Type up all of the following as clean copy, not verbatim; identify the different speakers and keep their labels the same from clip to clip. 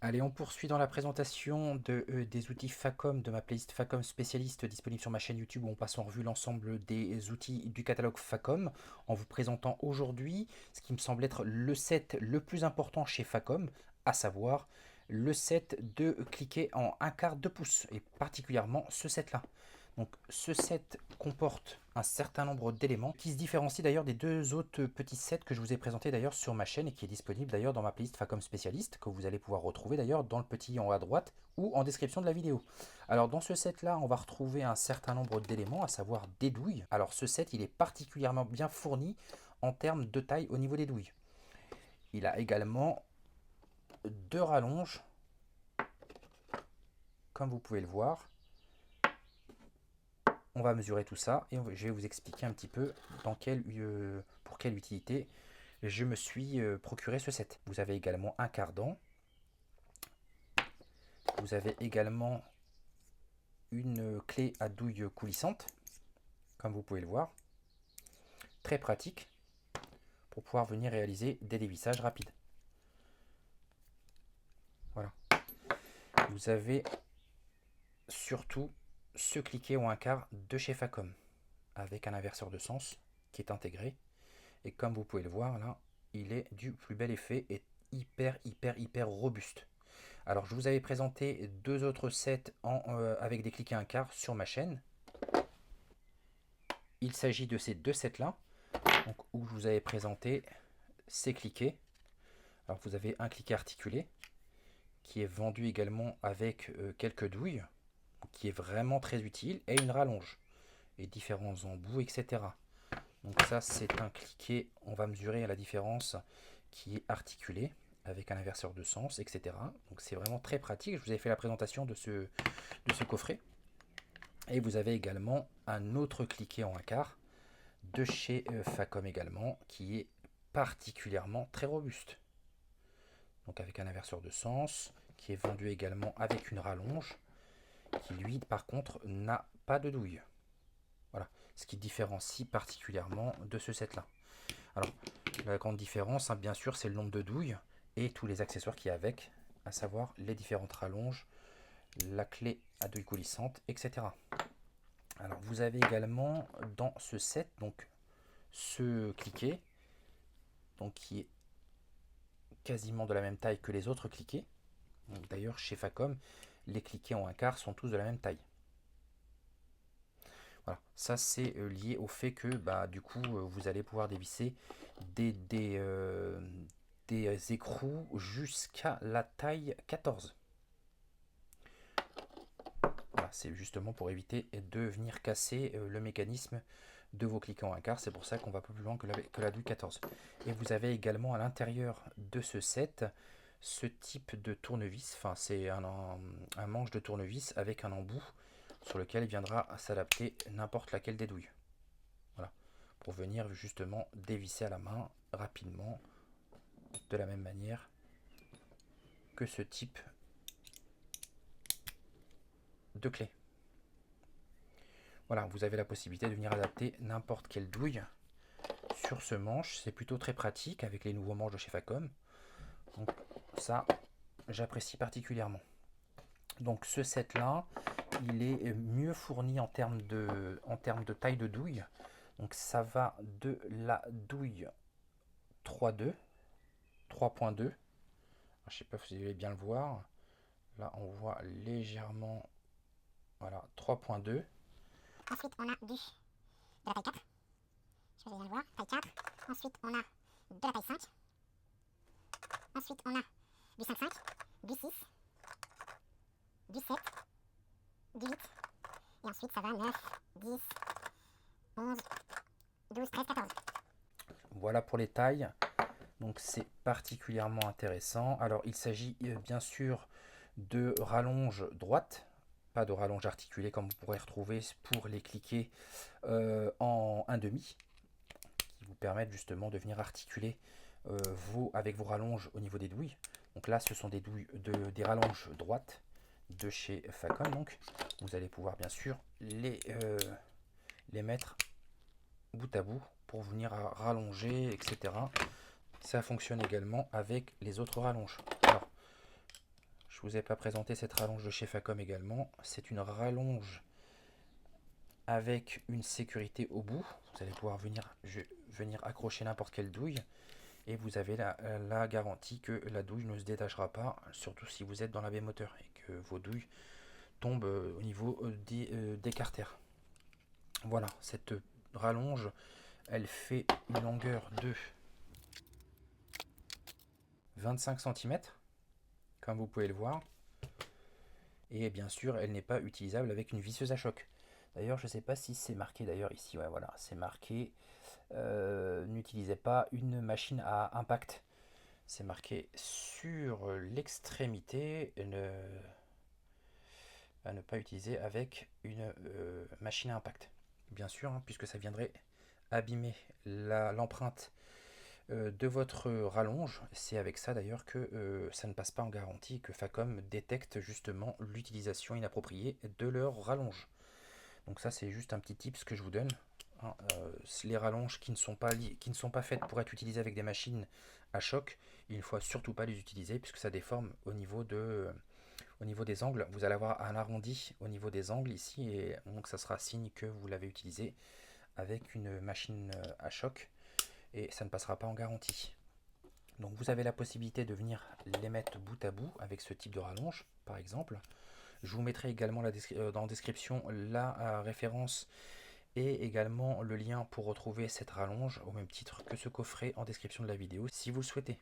Speaker 1: Allez, on poursuit dans la présentation des outils Facom de ma playlist Facom spécialiste disponible sur ma chaîne YouTube où on passe en revue l'ensemble des outils du catalogue Facom en vous présentant aujourd'hui ce qui me semble être le set le plus important chez Facom, à savoir le set de cliquer en 1/4 de pouce et particulièrement ce set là. Donc ce set comporte un certain nombre d'éléments qui se différencient d'ailleurs des deux autres petits sets que je vous ai présentés d'ailleurs sur ma chaîne et qui est disponible d'ailleurs dans ma playlist Facom spécialiste que vous allez pouvoir retrouver d'ailleurs dans le petit en haut à droite ou en description de la vidéo. Alors dans ce set là on va retrouver un certain nombre d'éléments, à savoir des douilles. Alors ce set il est particulièrement bien fourni en termes de taille au niveau des douilles. Il a également deux rallonges comme vous pouvez le voir. On va mesurer tout ça et je vais vous expliquer un petit peu pour quelle utilité je me suis procuré ce set. Vous avez également un cardan. Vous avez également une clé à douille coulissante, comme vous pouvez le voir. Très pratique pour pouvoir venir réaliser des dévissages rapides. Voilà. Vous avez surtout ce cliquet ou un quart de chez Facom avec un inverseur de sens qui est intégré. Et comme vous pouvez le voir là, il est du plus bel effet et hyper robuste. Alors je vous avais présenté deux autres sets avec des cliquets un quart sur ma chaîne. Il s'agit de ces deux sets là, donc, où je vous avais présenté ces cliquets. Alors vous avez un cliquet articulé qui est vendu également avec quelques douilles, qui est vraiment très utile, et une rallonge, et différents embouts, etc. Donc ça c'est un cliquet, on va mesurer à la différence, qui est articulé avec un inverseur de sens, etc. Donc c'est vraiment très pratique. Je vous avais fait la présentation de ce coffret. Et vous avez également un autre cliquet en un quart de chez Facom également, qui est particulièrement très robuste. Donc avec un inverseur de sens, qui est vendu également avec une rallonge, qui lui par contre n'a pas de douille. Voilà, ce qui différencie particulièrement de ce set là. Alors la grande différence, hein, bien sûr, c'est le nombre de douilles et tous les accessoires qui y a avec, à savoir les différentes rallonges, la clé à douille coulissante, etc. Alors vous avez également dans ce set donc ce cliquet, donc qui est quasiment de la même taille que les autres cliquets. D'ailleurs chez Facom, les cliquets en un quart sont tous de la même taille. Voilà, ça c'est lié au fait que du coup vous allez pouvoir dévisser des écrous jusqu'à la taille 14. Voilà, c'est justement pour éviter de venir casser le mécanisme de vos cliquets en un quart. C'est pour ça qu'on va plus loin que la douille 14. Et vous avez également à l'intérieur de ce set ce type de tournevis. Enfin, c'est un manche de tournevis avec un embout sur lequel il viendra s'adapter n'importe laquelle des douilles. Voilà, pour venir justement dévisser à la main rapidement de la même manière que ce type de clé. Voilà, vous avez la possibilité de venir adapter n'importe quelle douille sur ce manche. C'est plutôt très pratique avec les nouveaux manches de chez Facom. Donc ça, j'apprécie particulièrement. Donc ce set là, il est mieux fourni en termes de taille de douille. Donc ça va de la douille 3.2, 3.2. Je ne sais pas si vous allez bien le voir. Là on voit légèrement, voilà, 3.2.
Speaker 2: Ensuite, on a de la taille 4. Je sais pas si vous allez bien le voir. Taille 4. Ensuite, on a de la taille 5. Ensuite, on a du 5,5, du 6, du 7, du 8. Et ensuite, ça va 9, 10, 11, 12, 13, 14.
Speaker 1: Voilà pour les tailles. Donc c'est particulièrement intéressant. Alors il s'agit bien sûr de rallonge droite, pas de rallonge articulée comme vous pourrez retrouver pour les cliquets en 1,5, qui vous permettent justement de venir articuler avec vos rallonges au niveau des douilles. Donc là ce sont des rallonges droites de chez Facom. Donc vous allez pouvoir bien sûr les mettre bout à bout pour venir rallonger, etc. Ça fonctionne également avec les autres rallonges. Alors, Je vous ai pas présenté cette rallonge de chez Facom également. C'est une rallonge avec une sécurité au bout. Vous allez pouvoir venir accrocher n'importe quelle douille. Et vous avez la garantie que la douille ne se détachera pas, surtout si vous êtes dans la baie moteur et que vos douilles tombent au niveau des carters. Voilà, cette rallonge, elle fait une longueur de 25 cm, comme vous pouvez le voir. Et bien sûr, elle n'est pas utilisable avec une visseuse à choc. D'ailleurs, je ne sais pas si c'est marqué d'ailleurs ici. Ouais, voilà, c'est marqué. N'utilisez pas une machine à impact. C'est marqué sur l'extrémité. À ne pas utiliser avec une machine à impact. Bien sûr, hein, puisque ça viendrait abîmer l'empreinte de votre rallonge. C'est avec ça d'ailleurs que ça ne passe pas en garantie, que Facom détecte justement l'utilisation inappropriée de leur rallonge. Donc ça, c'est juste un petit tips que je vous donne. Hein, les rallonges qui ne sont pas faites pour être utilisées avec des machines à choc, il ne faut surtout pas les utiliser puisque ça déforme au niveau des angles. Vous allez avoir un arrondi au niveau des angles ici, et donc ça sera signe que vous l'avez utilisé avec une machine à choc, et ça ne passera pas en garantie. Donc vous avez la possibilité de venir les mettre bout à bout avec ce type de rallonge, par exemple. Je vous mettrai également dans la description la référence et également le lien pour retrouver cette rallonge, au même titre que ce coffret en description de la vidéo, si vous le souhaitez.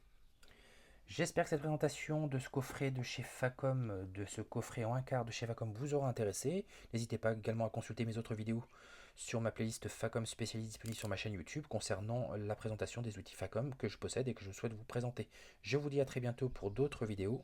Speaker 1: J'espère que cette présentation de ce coffret de chez Facom, de ce coffret en 1/4 de chez Facom, vous aura intéressé. N'hésitez pas également à consulter mes autres vidéos sur ma playlist Facom spécialiste disponible sur ma chaîne YouTube concernant la présentation des outils Facom que je possède et que je souhaite vous présenter. Je vous dis à très bientôt pour d'autres vidéos.